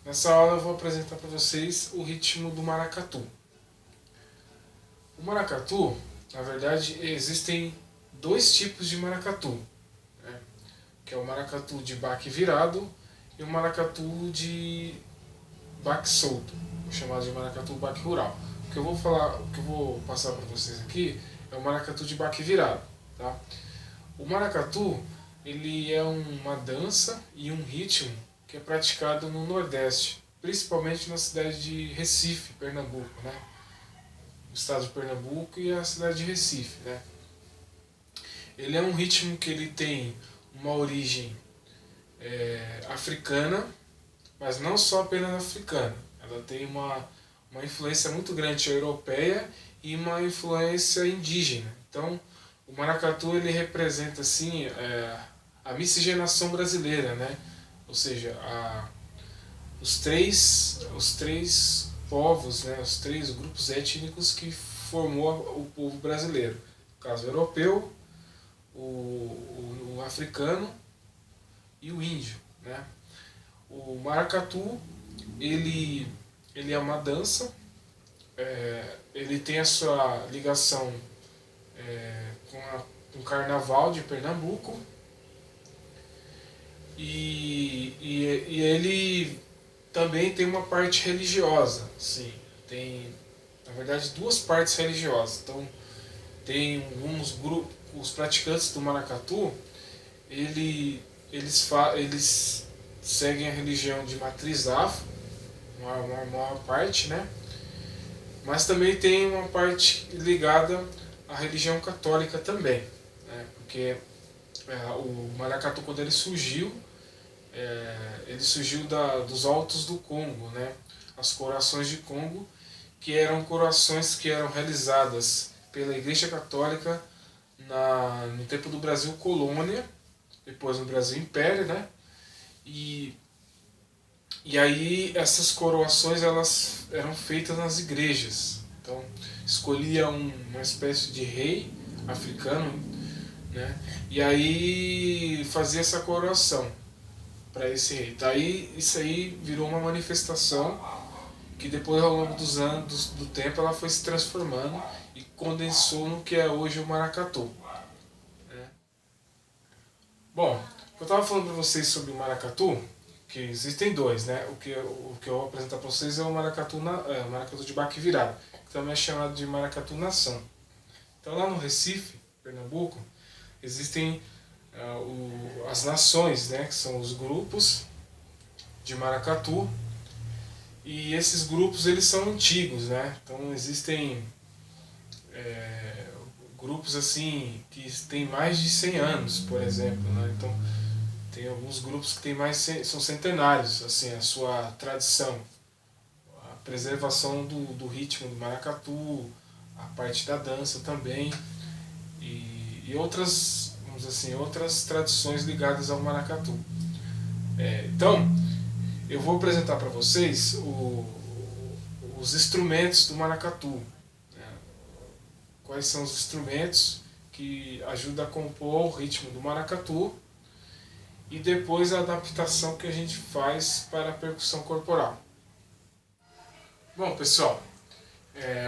Nessa aula eu vou apresentar para vocês o ritmo do maracatu. O maracatu, na verdade, existem dois tipos de maracatu, né? Que é o maracatu de baque virado e o maracatu de baque solto, chamado de maracatu baque rural. O que eu vou passar para vocês aqui é o maracatu de baque virado, tá? O maracatu, ele é uma dança e um ritmo que é praticado no Nordeste, principalmente na cidade de Recife, Pernambuco, né? O estado de Pernambuco e a cidade de Recife, né? Ele é um ritmo que ele tem uma origem africana, mas não só apenas africana. Ela tem uma influência muito grande europeia e uma influência indígena. Então, o maracatu ele representa assim a miscigenação brasileira, né? Ou seja, os três povos, né? Os três grupos étnicos que formou o povo brasileiro. No caso, o europeu, o africano e o índio, né? O maracatu ele é uma dança, ele tem a sua ligação com o carnaval de Pernambuco e ele também tem uma parte religiosa, sim, tem na verdade duas partes religiosas. Então tem alguns grupos, os praticantes do maracatu, eles seguem a religião de matriz afro, uma maior parte, né? Mas também tem uma parte ligada à religião católica também, né? Porque o maracatu, quando ele surgiu dos altos do Congo, né? As coroações de Congo, que eram coroações que eram realizadas pela Igreja Católica no tempo do Brasil Colônia, depois no Brasil Império, né? E aí essas coroações elas eram feitas nas igrejas. Então escolhia uma espécie de rei africano, né? E aí fazia essa coroação para esse rei. Daí isso aí virou uma manifestação que depois ao longo dos anos, do tempo, ela foi se transformando e condensou no que é hoje o maracatu, né? Bom, eu estava falando para vocês sobre o maracatu, que existem dois, né? O que eu vou apresentar para vocês é o maracatu de baque virado, que também é chamado de maracatu nação. Então lá no Recife, Pernambuco, existem as nações, né? Que são os grupos de maracatu, e esses grupos eles são antigos, né? Então existem grupos assim que têm mais de 100 anos, por exemplo, né? Então tem alguns grupos que têm são centenários, assim, a sua tradição, a preservação do ritmo do maracatu, a parte da dança também e outras, vamos dizer assim, outras tradições ligadas ao maracatu. Então eu vou apresentar para vocês os instrumentos do maracatu, né? Quais são os instrumentos que ajudam a compor o ritmo do maracatu e depois a adaptação que a gente faz para a percussão corporal. Bom, pessoal,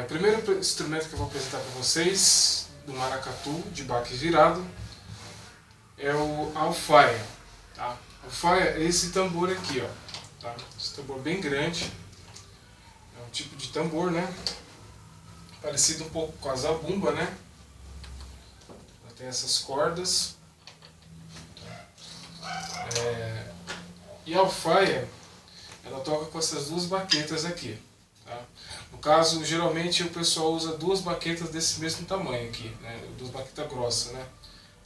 o primeiro instrumento que eu vou apresentar para vocês do maracatu de baque virado é o alfaia, tá? Alfaia é esse tambor aqui, ó, tá? Esse tambor bem grande, é um tipo de tambor, né? Parecido um pouco com a zabumba, né? Ela tem essas cordas. E a alfaia, ela toca com essas duas baquetas aqui, tá? No caso, geralmente o pessoal usa duas baquetas desse mesmo tamanho aqui, né? Duas baquetas grossas, né?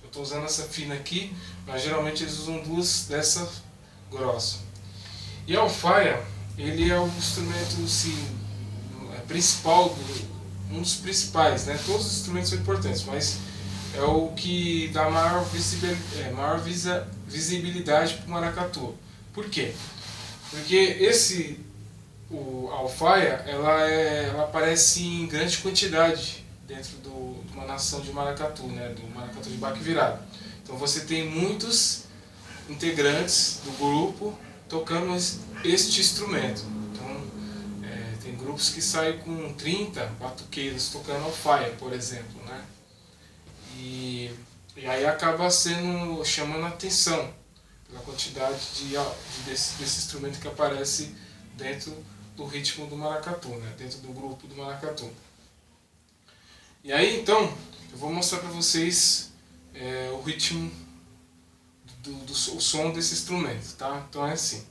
Eu estou usando essa fina aqui, mas geralmente eles usam duas dessa grossa. E a alfaia, ele é o instrumento assim, principal, um dos principais, né? Todos os instrumentos são importantes, mas é o que dá maior visibilidade para o maracatu. Por quê? Porque a alfaia, ela aparece em grande quantidade dentro de uma nação de maracatu, né? Do maracatu de baque virado. Então você tem muitos integrantes do grupo tocando este instrumento. Então, tem grupos que saem com 30 batuqueiros tocando alfaia, por exemplo, né? E aí acaba chamando a atenção pela quantidade desse instrumento que aparece dentro do ritmo do maracatu, né? Dentro do grupo do maracatu. E aí então eu vou mostrar para vocês o ritmo o som desse instrumento, tá? Então é assim: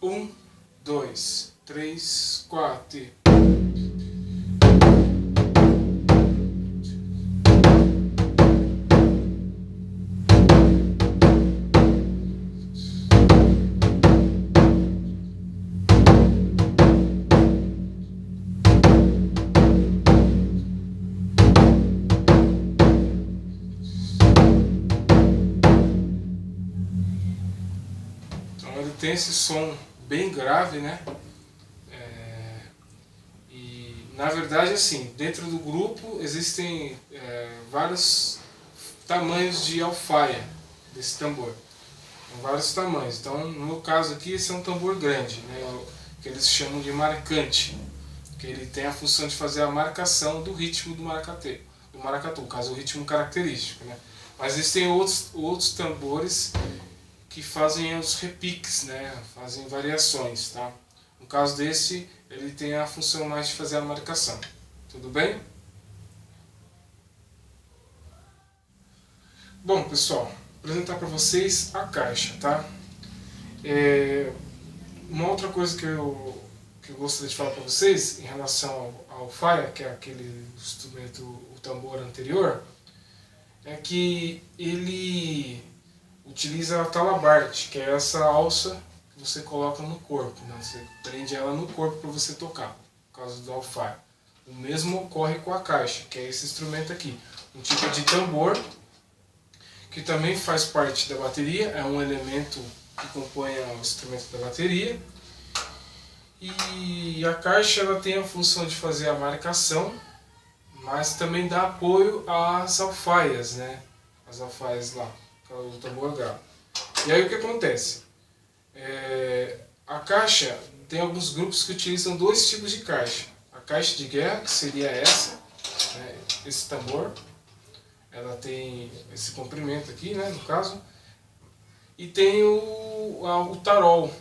1, 2, 3, 4 e... Ele tem esse som bem grave, né? E na verdade, assim, dentro do grupo existem vários tamanhos de alfaia desse tambor, vários tamanhos. Então, no meu caso aqui, esse é um tambor grande, né? Que eles chamam de marcante, que ele tem a função de fazer a marcação do ritmo do maracatu, no caso o ritmo característico, né? Mas existem outros tambores que fazem os repiques, né? Fazem variações, tá? No caso desse, ele tem a função mais de fazer a marcação. Tudo bem? Bom, pessoal, vou apresentar para vocês a caixa, tá? Uma outra coisa que eu gostaria de falar para vocês em relação ao alfaia, que é aquele instrumento, o tambor anterior, é que ele utiliza a talabarte, que é essa alça que você coloca no corpo, né? Você prende ela no corpo para você tocar, por causa do alfaia. O mesmo ocorre com a caixa, que é esse instrumento aqui, um tipo de tambor que também faz parte da bateria, é um elemento que compõe o instrumento da bateria. E a caixa ela tem a função de fazer a marcação, mas também dá apoio às alfaias, né? As alfaias lá, o tambor grave. E aí o que acontece? A caixa, tem alguns grupos que utilizam dois tipos de caixa. A caixa de guerra, que seria essa, né? Esse tambor, ela tem esse comprimento aqui, né, no caso. E tem o tarol,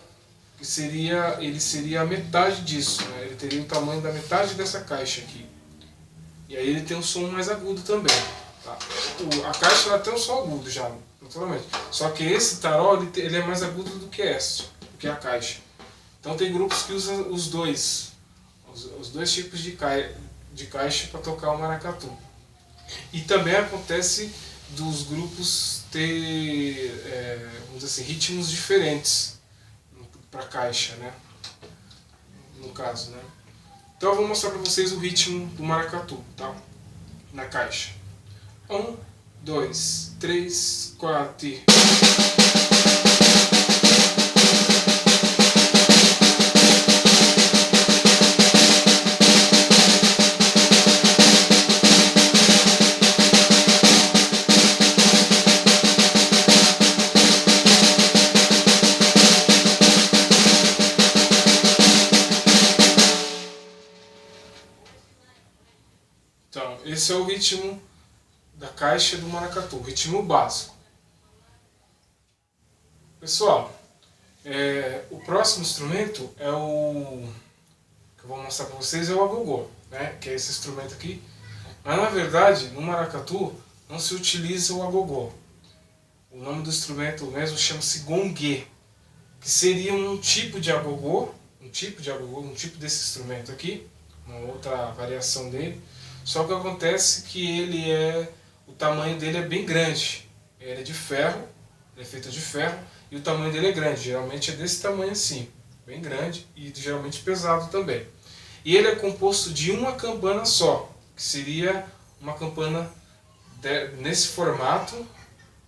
que ele seria a metade disso, né? Ele teria o tamanho da metade dessa caixa aqui. E aí ele tem um som mais agudo também, tá? A caixa ela tem um som agudo já, naturalmente. Só que esse tarol ele é mais agudo do que a caixa. Então tem grupos que usam os dois tipos de caixa para tocar o maracatu. E também acontece dos grupos ter, vamos dizer assim, ritmos diferentes para a caixa, né? No caso, né? Então eu vou mostrar para vocês o ritmo do maracatu, tá? Na caixa. 1, 2, 3, 4 e... Então, esse é o ritmo da caixa do maracatu, o ritmo básico. Pessoal, o próximo instrumento é o que eu vou mostrar para vocês, é o agogô, né? Que é esse instrumento aqui. Mas na verdade, no maracatu não se utiliza o agogô. O nome do instrumento mesmo chama-se gongue, que seria um tipo de agogô, um tipo desse instrumento aqui, uma outra variação dele. Só que acontece que o tamanho dele é bem grande. Ele é de ferro, ele é feito de ferro e o tamanho dele é grande. Geralmente é desse tamanho assim, bem grande e geralmente pesado também. E ele é composto de uma campana só, que seria uma campana nesse formato,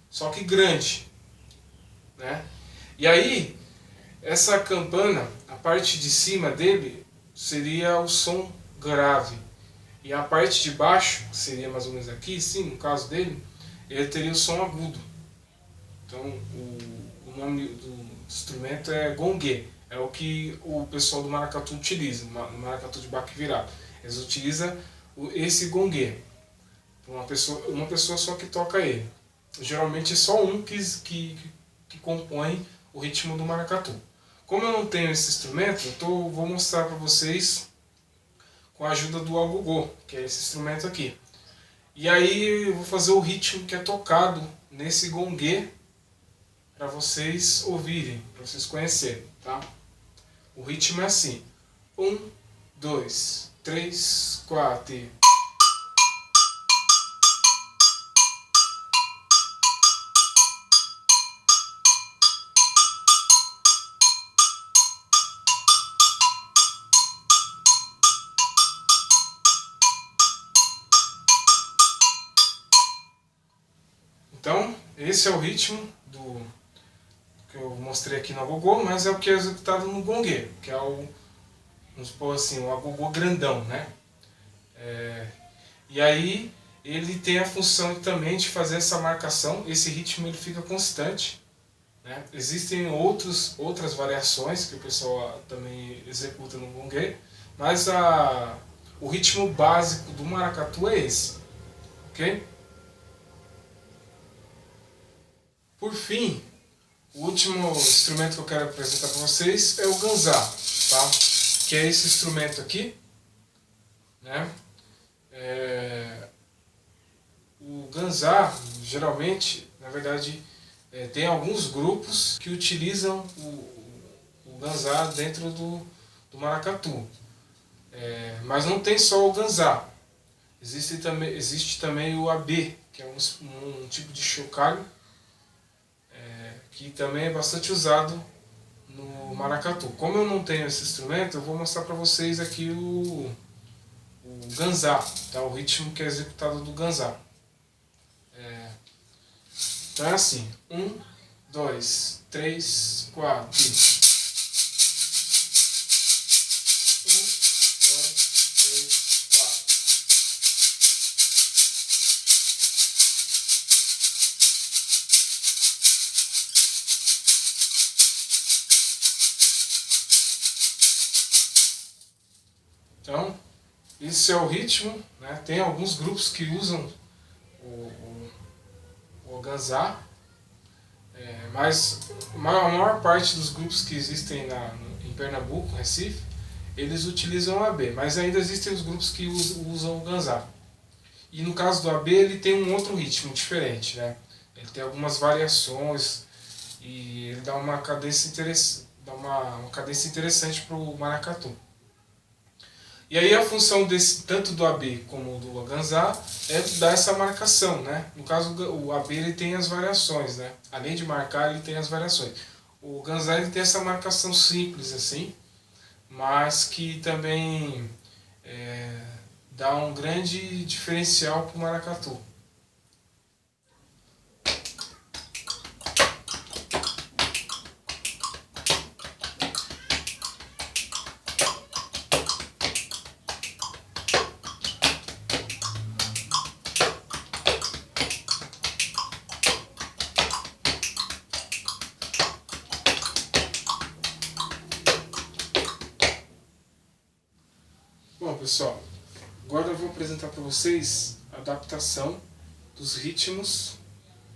só que grande, né? E aí, essa campana, a parte de cima dele seria o som grave. E a parte de baixo, que seria mais ou menos aqui, sim, no caso dele, ele teria o som agudo. Então, o nome instrumento é gongue. É o que o pessoal do maracatu utiliza, no maracatu de baque virado. Eles utilizam esse gongue. Uma pessoa só que toca ele. Geralmente é só um que compõe o ritmo do maracatu. Como eu não tenho esse instrumento, vou mostrar para vocês com a ajuda do agogô, que é esse instrumento aqui. E aí eu vou fazer o ritmo que é tocado nesse gongue para vocês ouvirem, para vocês conhecerem, tá? O ritmo é assim: 1, 2, 3, 4 e... Então, esse é o ritmo que eu mostrei aqui no agogô, mas é o que é executado no gongue, que é vamos supor assim, o agogô grandão, né? E aí ele tem a função também de fazer essa marcação, esse ritmo ele fica constante, né? Existem outras variações que o pessoal também executa no gongue, mas o ritmo básico do maracatu é esse, ok? Por fim, o último instrumento que eu quero apresentar para vocês é o ganzá, tá? Que é esse instrumento aqui, né? O ganzá, geralmente, na verdade, tem alguns grupos que utilizam o ganzá dentro do maracatu. Mas não tem só o ganzá. Existe também o abê, que é um tipo de chocalho, que também é bastante usado no maracatu. Como eu não tenho esse instrumento, eu vou mostrar para vocês aqui o ganzá, tá? O ritmo que é executado do ganzá. Então é assim: 1, 2, 3, 4 e... 1, 2, 3, 4. Então, esse é o ritmo, né? Tem alguns grupos que usam o ganzá, mas a maior parte dos grupos que existem em Pernambuco, Recife, eles utilizam o AB, mas ainda existem os grupos que usam o ganzá. E no caso do AB ele tem um outro ritmo diferente, né? Ele tem algumas variações e ele dá uma cadência interessante para o maracatu. E aí a função tanto do AB como do ganzá é dar essa marcação, né? No caso o AB ele tem as variações, né? Além de marcar ele tem as variações. O ganzá ele tem essa marcação simples assim, mas que também dá um grande diferencial para o maracatu. Bom, pessoal, agora eu vou apresentar para vocês a adaptação dos ritmos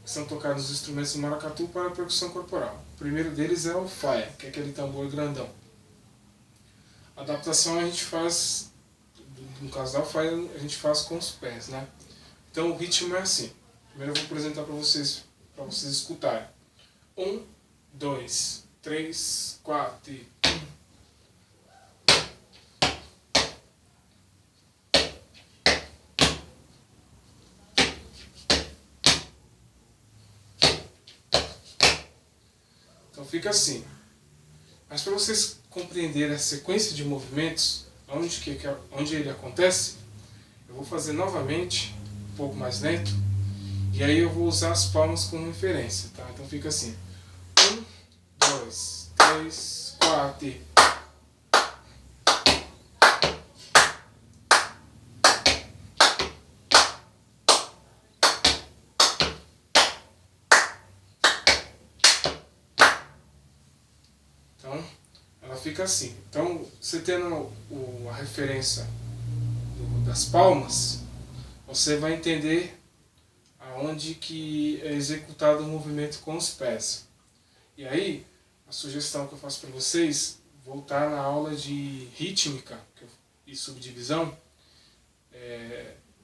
que são tocados nos instrumentos do maracatu para a percussão corporal. O primeiro deles é o faia, que é aquele tambor grandão. A adaptação a gente faz, no caso da faia, a gente faz com os pés, né? Então o ritmo é assim. Primeiro eu vou apresentar para vocês escutarem. 1, 2, 3, 4 e... Então fica assim. Mas para vocês compreenderem a sequência de movimentos, onde ele acontece, eu vou fazer novamente, um pouco mais lento, e aí eu vou usar as palmas como referência, tá? Então fica assim: 1, 2, 3, 4 e... Então, ela fica assim. Então, você tendo a referência das palmas, você vai entender aonde que é executado o movimento com os pés. E aí, a sugestão que eu faço para vocês, voltar na aula de rítmica e subdivisão,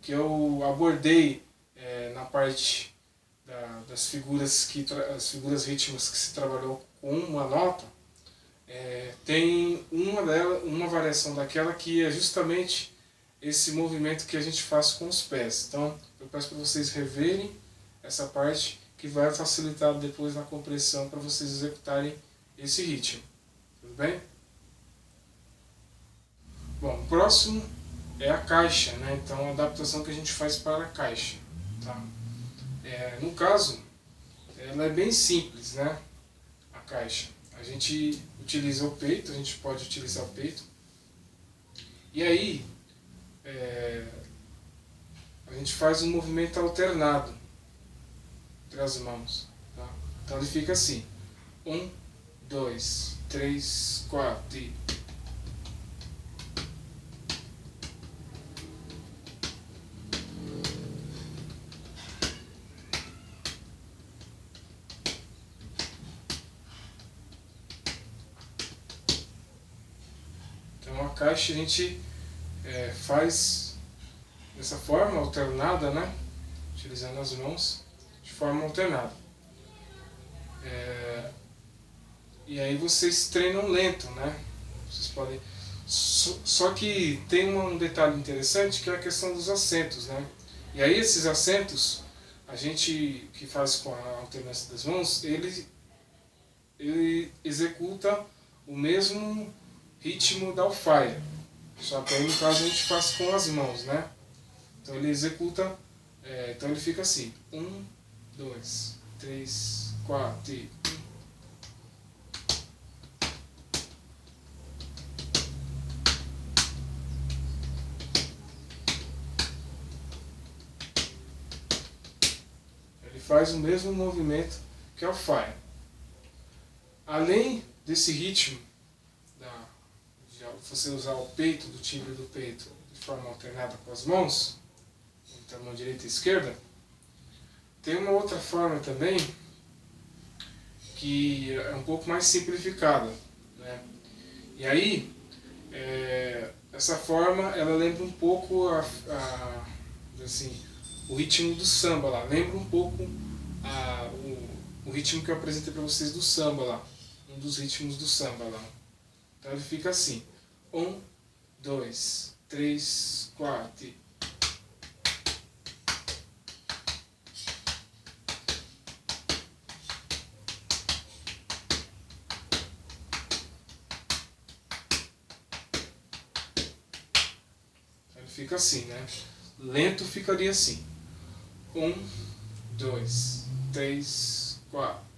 que eu abordei na parte das figuras, as figuras rítmicas que se trabalhou com uma nota, tem uma variação daquela que é justamente esse movimento que a gente faz com os pés. Então, eu peço para vocês reverem essa parte, que vai facilitar depois na compreensão para vocês executarem esse ritmo. Tudo bem? Bom, o próximo é a caixa, né? Então, a adaptação que a gente faz para a caixa. Tá? No caso, ela é bem simples, né? A caixa. A gente utiliza o peito, a gente pode utilizar o peito. E aí, a gente faz um movimento alternado entre as mãos. Tá? Então ele fica assim: 1, 2, 3, 4 e... Então a caixa a gente faz dessa forma alternada, né? Utilizando as mãos de forma alternada. E aí vocês treinam lento, né? Vocês podem... Só que tem um detalhe interessante, que é a questão dos acentos, né? E aí esses acentos, a gente que faz com a alternância das mãos, ele executa o mesmo ritmo da alfaia. Só que aí no caso a gente faz com as mãos, né? Então ele executa, então ele fica assim: 1, 2, 3, 4 e... Ele faz o mesmo movimento que a alfaia. Além desse ritmo, de você usar o peito, do timbre do peito, de forma alternada com as mãos, entre a mão direita e esquerda, tem uma outra forma também, que é um pouco mais simplificada, né? E aí, essa forma, ela lembra um pouco assim, o ritmo do samba lá, lembra um pouco o ritmo que eu apresentei para vocês do samba lá, um dos ritmos do samba lá. Então ele fica assim: 1, 2, 3, 4 e... Ele fica assim, né? Lento ficaria assim: 1, 2, 3, 4.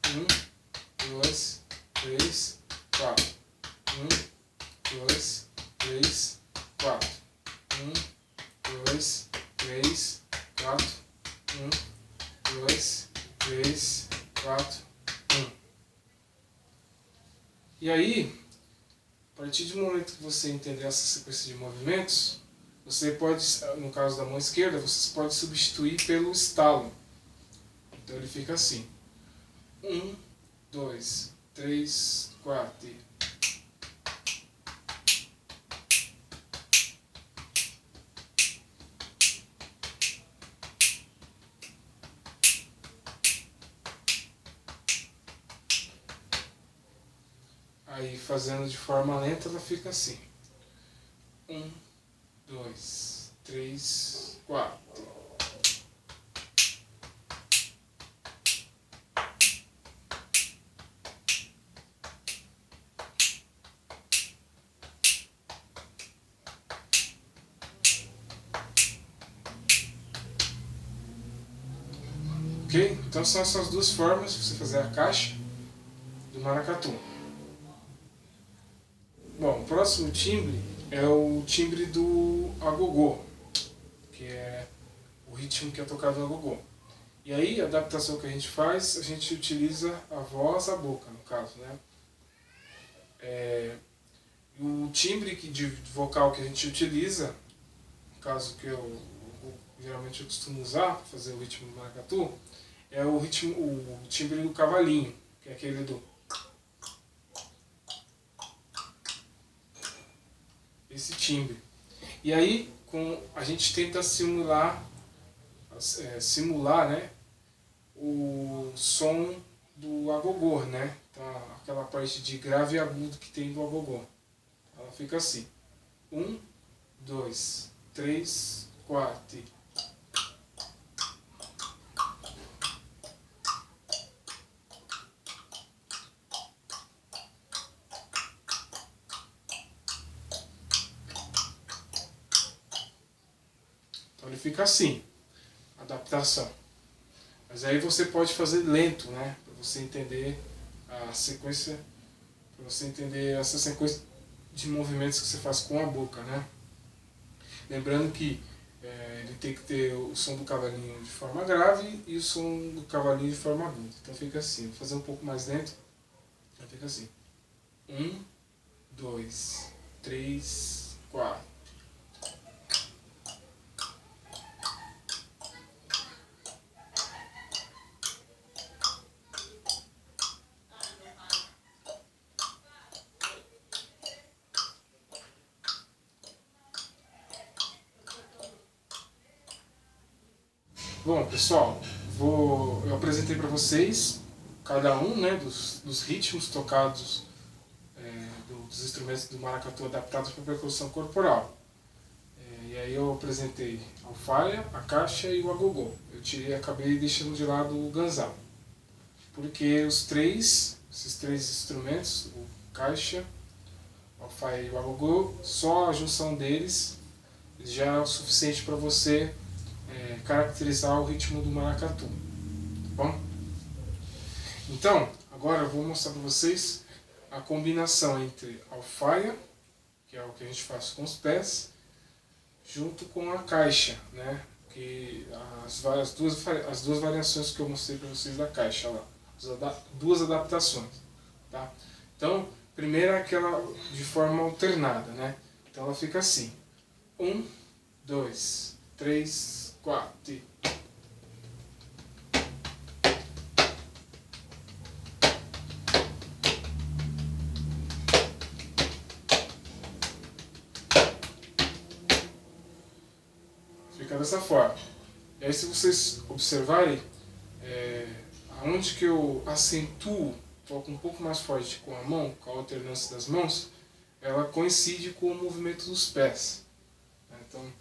1, 2, 3, 4. 1, 2, 3, 4. 1, 2, 3, 4. 1, 2, 3, 4, 1. E aí, a partir do momento que você entender essa sequência de movimentos, você pode, no caso da mão esquerda, você pode substituir pelo estalo. Então ele fica assim: 1, 2, 3, 4 e... Aí, fazendo de forma lenta, ela fica assim: 1, 2, 3, 4. Ok? Então são essas duas formas de você fazer a caixa do maracatu. Bom, o próximo timbre é o timbre do agogô, que é o ritmo que é tocado no agogô. E aí a adaptação que a gente faz, a gente utiliza a voz, a boca, no caso, né? O timbre de vocal que a gente utiliza, no caso que geralmente eu costumo usar para fazer o ritmo do maracatu, é o timbre do cavalinho, que é aquele do... esse timbre. E aí a gente tenta simular, né, o som do agogô, né? Então, aquela parte de grave e agudo que tem do agogô. Ela fica assim. 1, 2, 3, 4. Então ele fica assim, adaptação. Mas aí você pode fazer lento, né? Para você entender a sequência, para você entender essa sequência de movimentos que você faz com a boca, né? Lembrando que ele tem que ter o som do cavalinho de forma grave e o som do cavalinho de forma aguda. Então fica assim, vou fazer um pouco mais lento. Então fica assim. 1, 2, 3, 4. Bom, pessoal, eu apresentei para vocês cada um, né, dos ritmos tocados dos instrumentos do maracatu adaptados para percussão corporal. E aí eu apresentei a alfaia, a caixa e o agogô. Acabei deixando de lado o ganzá, porque esses três instrumentos, o caixa, a alfaia e o agogô, só a junção deles já é o suficiente para você caracterizar o ritmo do maracatu, tá bom? Então, agora eu vou mostrar para vocês a combinação entre a alfaia, que é o que a gente faz com os pés, junto com a caixa, né? Que as duas variações que eu mostrei para vocês da caixa lá, duas adaptações, tá? Então, primeiro é aquela de forma alternada, né? Então ela fica assim: 1, 2, 3, 4. Fica dessa forma. E aí, se vocês observarem, aonde que eu acentuo, toco um pouco mais forte com a mão, com a alternância das mãos, ela coincide com o movimento dos pés. Então,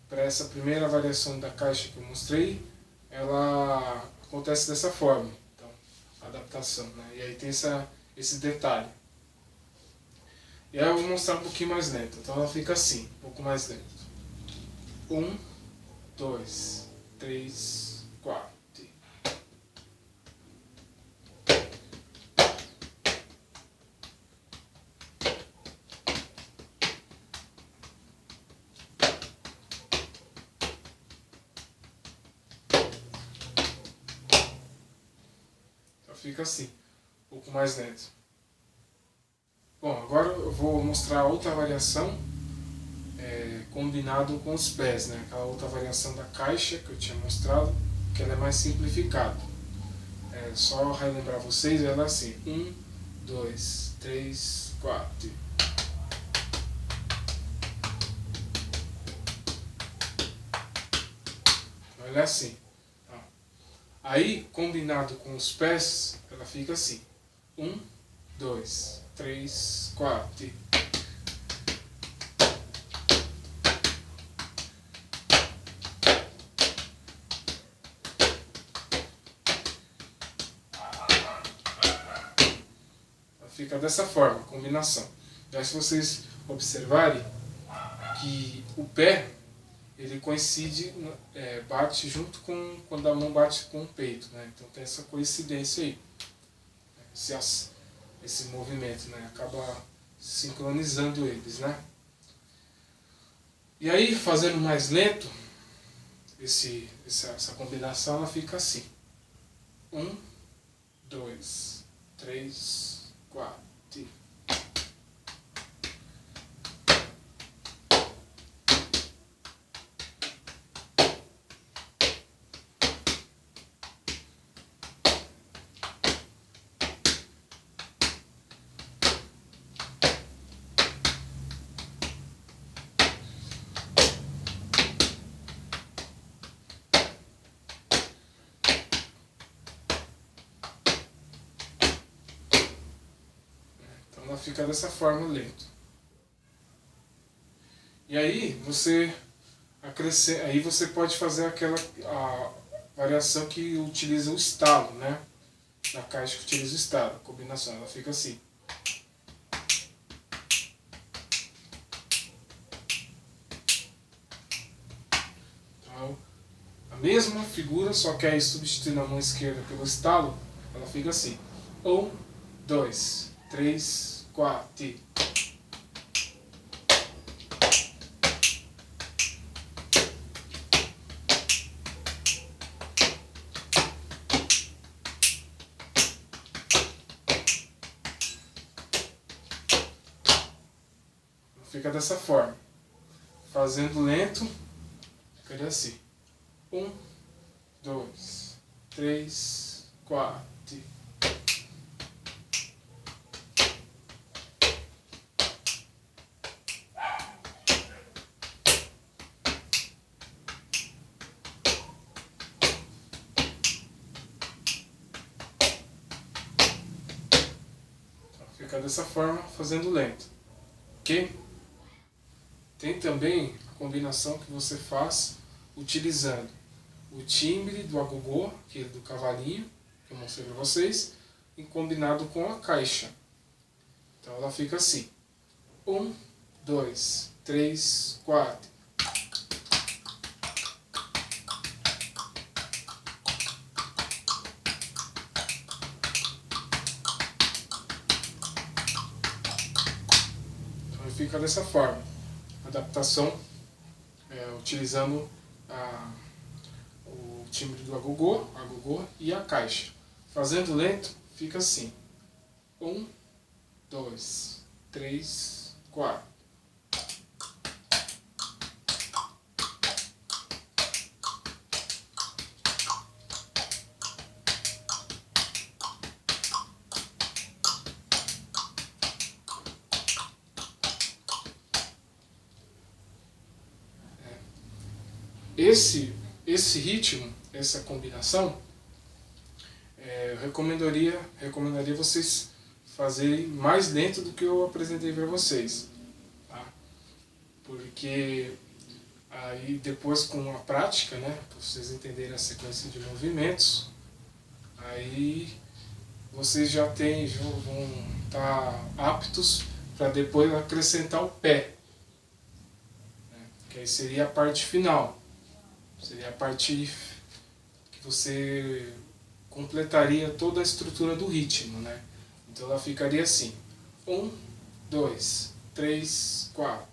para essa primeira variação da caixa que eu mostrei, ela acontece dessa forma. Então, a adaptação, né? E aí tem esse detalhe. E aí eu vou mostrar um pouquinho mais lento. Então ela fica assim, um pouco mais lento. 1, 2, 3, 4. Então fica assim, um pouco mais lento. Bom, agora eu vou mostrar outra variação combinado com os pés, né? Aquela outra variação da caixa que eu tinha mostrado, que ela é mais simplificada. Só relembrar vocês, ela é assim: 1, 2, 3, 4. Ela é assim. Aí, combinado com os pés, ela fica assim: 1, 2, 3, 4. Fica dessa forma, a combinação. E aí, se vocês observarem que o pé ele coincide, bate junto com quando a mão bate com o peito, né? Então tem essa coincidência aí, esse movimento, né? Acaba sincronizando eles, né? E aí, fazendo mais lento, essa combinação ela fica assim. 1, 2, 3, 4. Ela fica dessa forma lento. E aí você pode fazer a variação que utiliza o estalo, né? Na caixa que utiliza o estalo, a combinação, ela fica assim. Então, a mesma figura, só que aí substituindo a mão esquerda pelo estalo, ela fica assim. 1, 2, 3, 4. Fica dessa forma. Fazendo lento, ficaria assim. 1, 2, 3, 4. Fica dessa forma, fazendo lento. Ok? Tem também a combinação que você faz utilizando o timbre do agogô, aquele do cavalinho, que eu mostrei para vocês, e combinado com a caixa. Então ela fica assim. 1, 2, 3, 4. Então fica dessa forma. Adaptação utilizando o timbre do agogô e a caixa. Fazendo lento, fica assim. 1, 2, 3, 4. Esse ritmo, essa combinação, eu recomendaria vocês fazerem mais lento do que eu apresentei para vocês, tá? Porque aí depois com a prática, né, para vocês entenderem a sequência de movimentos, aí vocês já vão estar aptos para depois acrescentar o pé, né, que aí seria a parte final. Seria a parte que você completaria toda a estrutura do ritmo, né? Então ela ficaria assim. 1, 2, 3, 4.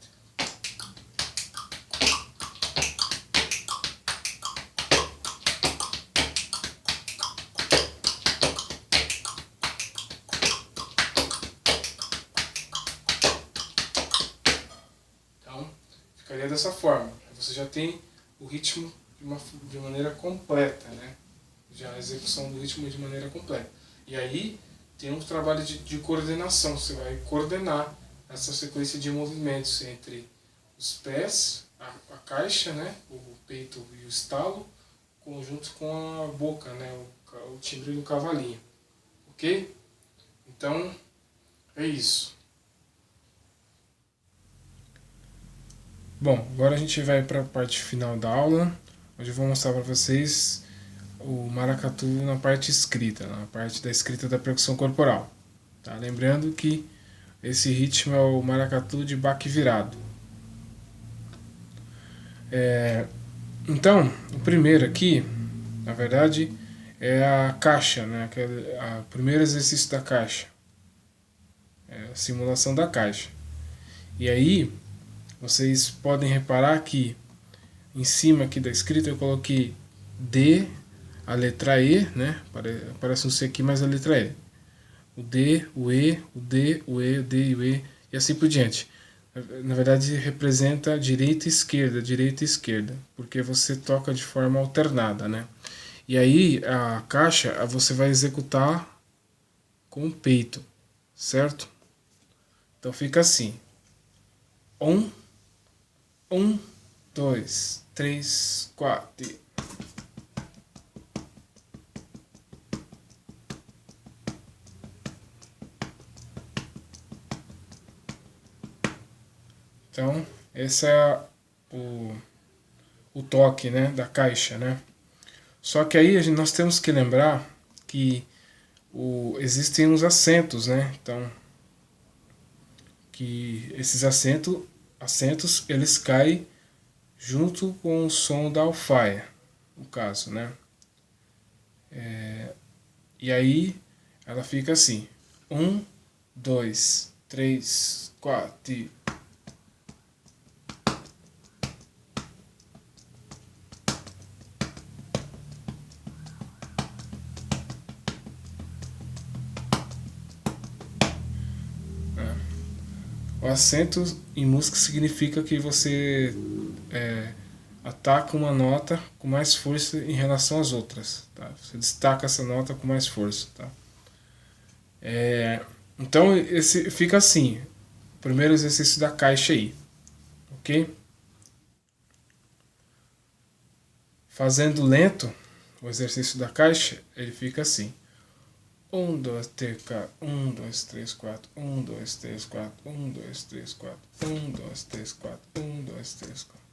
Então, ficaria dessa forma. Você já tem o ritmo de maneira completa, né? Já a execução do ritmo de maneira completa. E aí tem um trabalho de coordenação. Você vai coordenar essa sequência de movimentos entre os pés, a caixa, né? O peito e o estalo, conjunto com a boca, né? O timbre do cavalinho. Ok? Então, é isso. Bom, agora a gente vai para a parte final da aula, onde eu vou mostrar para vocês o maracatu na parte escrita, na parte da escrita da percussão corporal. Tá? Lembrando que esse ritmo é o maracatu de baque virado. Então, o primeiro aqui, na verdade, é a caixa, né? O primeiro exercício da caixa. É a simulação da caixa. E aí, vocês podem reparar que em cima aqui da escrita eu coloquei D, a letra E, né? Parece um C aqui, mas a letra E. O D, o E, o D, o E, o D e o E, e assim por diante. Na verdade representa direita e esquerda, porque você toca de forma alternada, né? E aí a caixa você vai executar com o peito, certo? Então fica assim: 1, 2, 3, 4. Então, esse é o toque, né, da caixa, né? Só que aí nós temos que lembrar que existem uns acentos, né? Então, que esses acentos eles caem junto com o som da alfaia, no caso, né? E aí ela fica assim: 1, 2, 3, 4. O acento em música significa que você ataca uma nota com mais força em relação às outras. Tá? Você destaca essa nota com mais força. Tá? Então esse fica assim. O primeiro exercício da caixa aí. Ok? Fazendo lento o exercício da caixa, ele fica assim: 1, 2, 3, 4, 1, 2, 3, 4, 1, 2, 3, 4, 1, 2, 3, 4, 1, 2, 3, 4, 1, 2, 3, 4.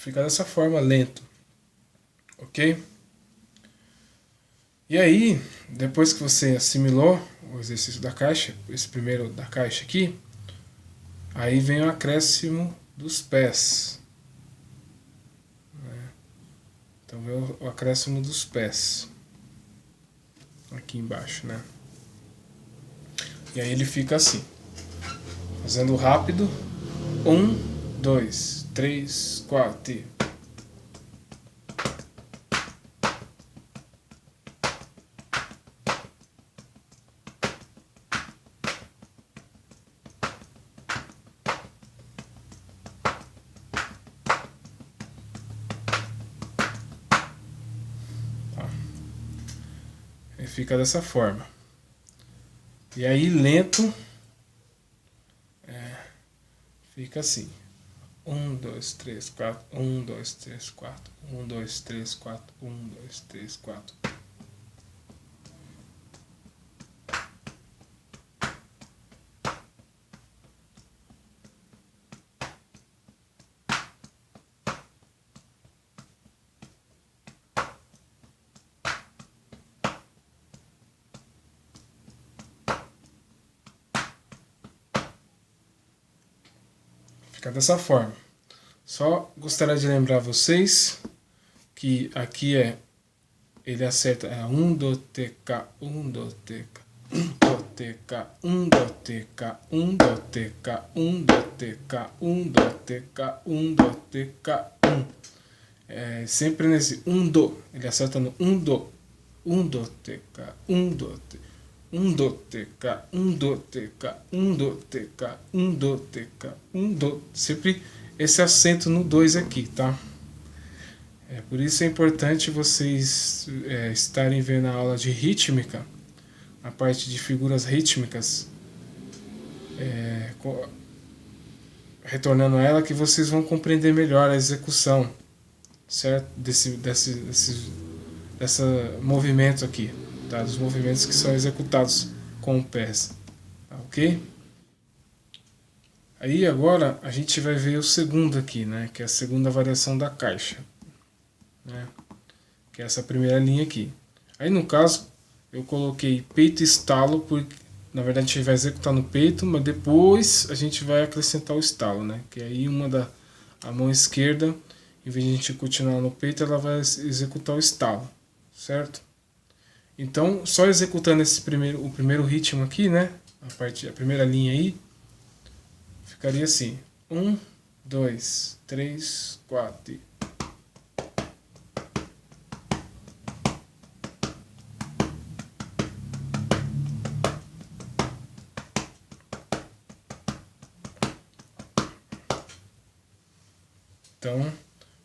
Fica dessa forma, lento. Ok? E aí, depois que você assimilou o exercício da caixa, esse primeiro da caixa aqui, aí vem o acréscimo dos pés. Então vem o acréscimo dos pés. Aqui embaixo, né? E aí ele fica assim. Fazendo rápido. 1, 2, 3, 4. Ele fica dessa forma. E aí lento fica assim: 1, 2, 3, 4, 1, 2, 3, 4, 1, 2, 3, 4, 1, 2, 3, 4. Fica dessa forma. Só gostaria de lembrar vocês que aqui ele acerta 1 do TK, 1 do TK, 1 do TK, 1 do TK, 1 do TK, 1 do TK, 1 do TK, 1 do TK, 1. Sempre nesse 1 do, ele acerta no 1 do, 1 do TK, 1 do TK. 1 do TK, 1 do TK, 1 do TK, 1 do TK, 1 do. Sempre esse acento no 2 aqui, tá? Por isso é importante vocês estarem vendo a aula de rítmica, a parte de figuras rítmicas, retornando a ela, que vocês vão compreender melhor a execução, certo? Desse movimento aqui. Tá? Dos movimentos que são executados com o pés. Tá, ok? Aí agora a gente vai ver o segundo aqui, né? Que é a segunda variação da caixa. Né? Que é essa primeira linha aqui. Aí no caso, eu coloquei peito e estalo, porque na verdade a gente vai executar no peito, mas depois a gente vai acrescentar o estalo, né? Que aí a mão esquerda, em vez de a gente continuar no peito, ela vai executar o estalo, certo? Então, só executando o primeiro ritmo aqui, né? A primeira linha aí, ficaria assim: 1, 2, 3, 4. Então,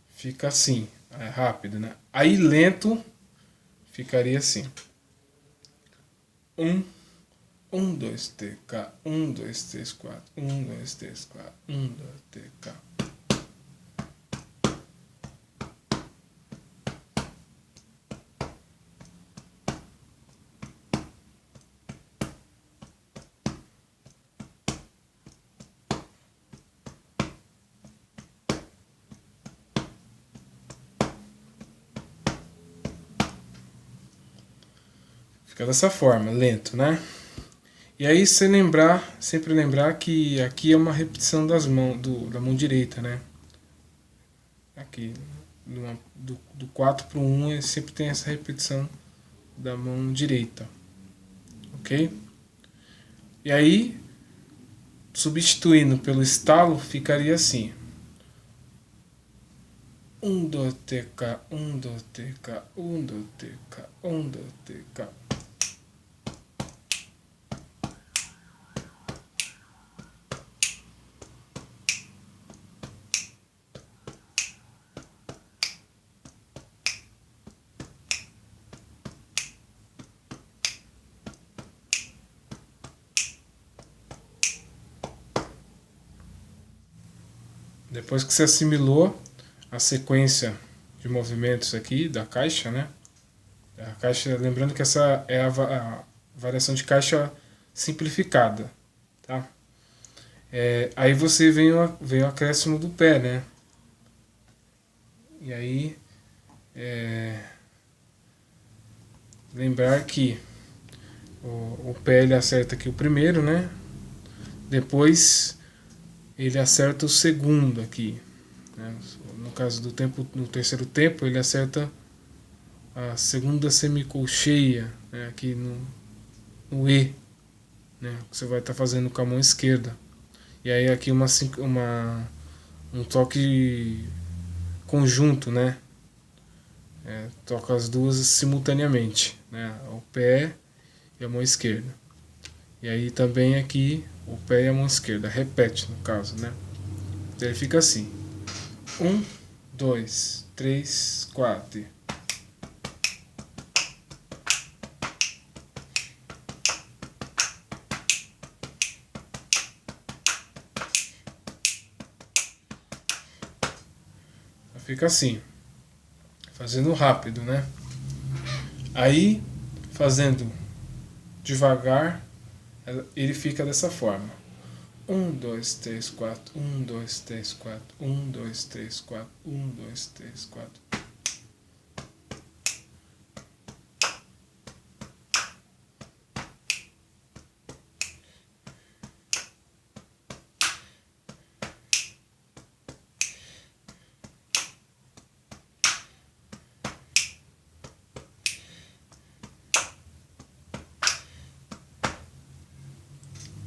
fica assim, é rápido, né? Aí lento ficaria assim: 1, 1, 2, 3, K, 1, 2, 3, 4, 1, 2, 3, 4, 1, 2, 3, K. Fica dessa forma, lento, né? E aí você sempre lembrar que aqui é uma repetição das mãos, da mão direita, né? Aqui, do 4 para o 1, sempre tem essa repetição da mão direita, ok? E aí, substituindo pelo estalo, ficaria assim: 1, 2, TK, 1, 2, TK, 1, 2, TK, 1, 2, TK. Depois que você assimilou a sequência de movimentos aqui da caixa, né? A caixa, lembrando que essa é a variação de caixa simplificada, tá? Aí você vem o acréscimo do pé, né? E aí lembrar que o pé ele acerta aqui o primeiro, né? Depois ele acerta o segundo aqui, né? No caso do tempo, no terceiro tempo, ele acerta a segunda semicolcheia, né? Aqui no E, né? Que você vai estar fazendo com a mão esquerda. E aí aqui um toque conjunto, né? Toca as duas simultaneamente, né? O pé e a mão esquerda. E aí também aqui o pé e a mão esquerda, repete no caso, né? Então ele fica assim: 1, 2, 3, 4. Fica assim, fazendo rápido, né? Aí, fazendo devagar, ele fica dessa forma: 1, 2, 3, 4, 1, 2, 3, 4, 1, 2, 3, 4, 1, 2, 3, 4.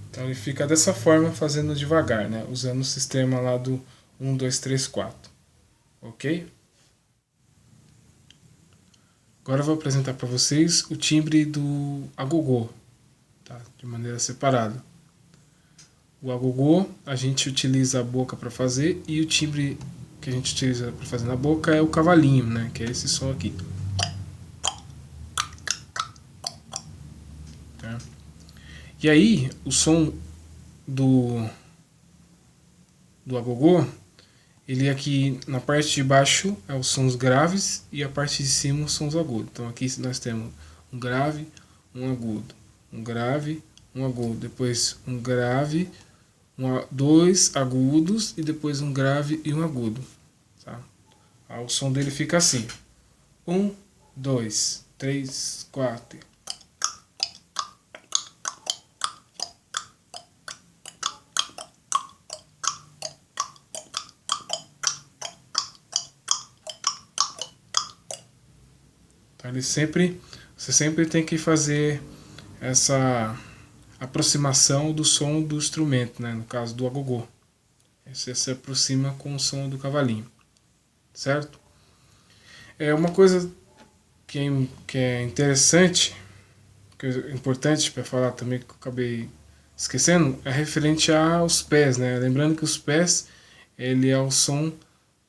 Então ele fica dessa forma, fazendo devagar, né? Usando o sistema lá do 1, 2, 3, 4. Ok? Agora eu vou apresentar para vocês o timbre do agogô, tá? De maneira separada. O agogô a gente utiliza a boca para fazer, e o timbre que a gente utiliza para fazer na boca é o cavalinho, né? Que é esse som aqui. Tá? E aí, o som do agogô, ele aqui na parte de baixo é os sons graves e a parte de cima os sons agudos. Então aqui nós temos um grave, um agudo, um grave, um agudo, depois um grave, dois agudos e depois um grave e um agudo. Tá? O som dele fica assim: 1, 2, 3, 4. Então você sempre tem que fazer essa aproximação do som do instrumento, né? No caso do agogô. Você se aproxima com o som do cavalinho, certo? É uma coisa que é interessante, que é importante para falar também, que eu acabei esquecendo, é referente aos pés, né? Lembrando que os pés, ele é o som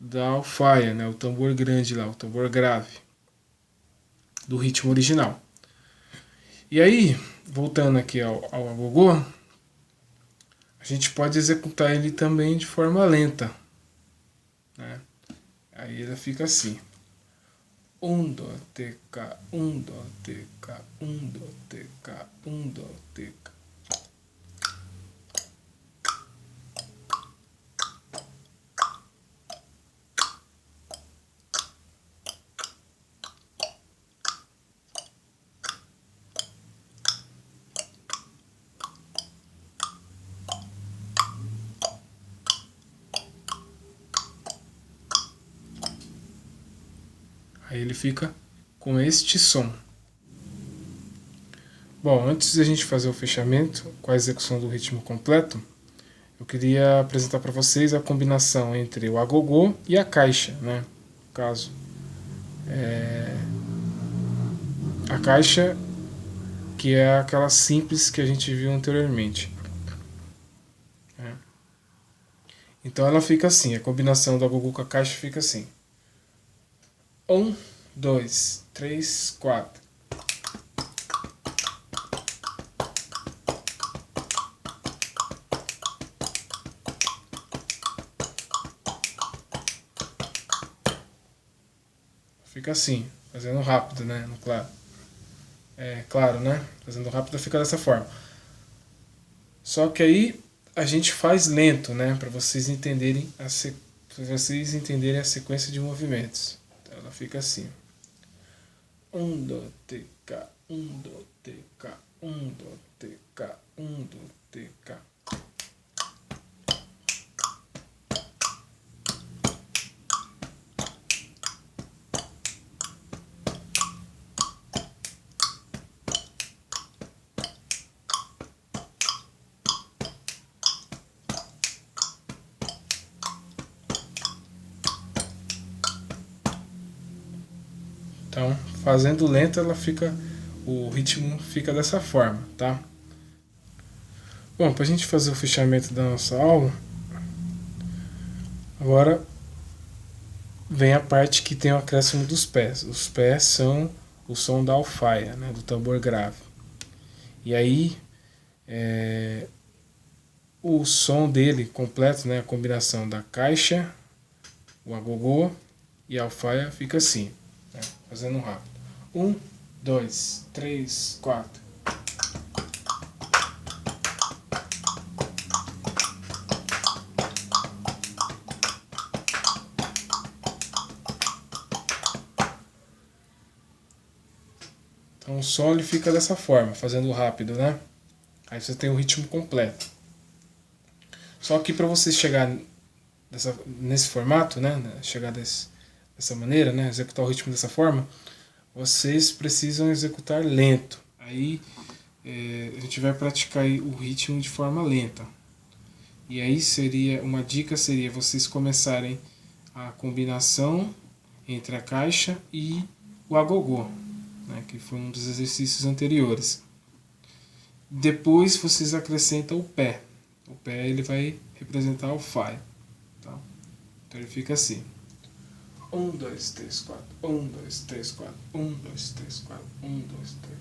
da alfaia, né? O tambor grande lá, o tambor grave do ritmo original. E aí, voltando aqui ao agogô, a gente pode executar ele também de forma lenta, né? Aí ele fica assim: um do tk, um do tk, um do tk, um do tk. Aí ele fica com este som. Bom, antes de a gente fazer o fechamento com a execução do ritmo completo, eu queria apresentar para vocês a combinação entre o agogô e a caixa, né? No caso, a caixa, que é aquela simples que a gente viu anteriormente. Então ela fica assim, a combinação do agogô com a caixa fica assim: 1, 2, 3, 4. Fica assim, fazendo rápido, né? No claro. É claro, né? Fazendo rápido fica dessa forma. Só que aí a gente faz lento, né? Para vocês entenderem a sequência de movimentos. Então ela fica assim: 1 do tk, 1 do tk, 1 do tk, 1 do tk. Então, fazendo lento, o ritmo fica dessa forma, tá? Bom, para a gente fazer o fechamento da nossa aula, agora vem a parte que tem o acréscimo dos pés. Os pés são o som da alfaia, né, do tambor grave. E aí, o som dele completo, né, a combinação da caixa, o agogô e a alfaia fica assim, né, fazendo rápido: 1, 2, 3, 4. Então o som ele fica dessa forma, fazendo rápido, né? Aí você tem o ritmo completo. Só que para você chegar nesse formato, né? Chegar dessa maneira, né? Executar o ritmo dessa forma, vocês precisam executar lento. Aí a gente vai praticar o ritmo de forma lenta. E aí uma dica seria vocês começarem a combinação entre a caixa e o agogô, né, que foi um dos exercícios anteriores. Depois vocês acrescentam o pé. O pé ele vai representar o Fá. Tá? Então ele fica assim: 1, 2, 3, 4. 1, 2, 3, 4. 1, 2, 3, 4. 1, 2, 3.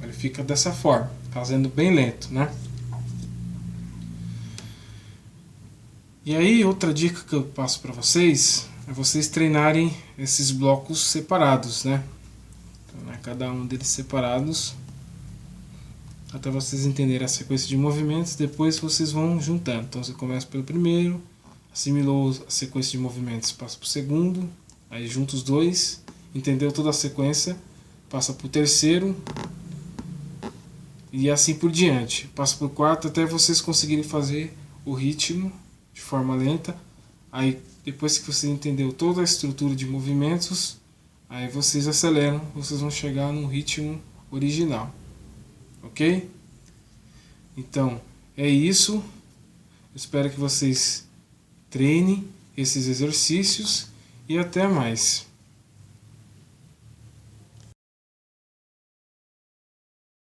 Ele fica dessa forma, fazendo bem lento, né? E aí, outra dica que eu passo para vocês é vocês treinarem esses blocos separados, né? Então, né, cada um deles separados, até vocês entenderem a sequência de movimentos. Depois vocês vão juntando. Então você começa pelo primeiro, assimilou a sequência de movimentos, passa para o segundo, aí junta os dois, entendeu toda a sequência, passa para o terceiro e assim por diante. Passa para o quarto até vocês conseguirem fazer o ritmo de forma lenta. Aí depois que você entendeu toda a estrutura de movimentos, aí vocês aceleram, vocês vão chegar no ritmo original. Ok? Então é isso. Espero que vocês treinem esses exercícios e até mais.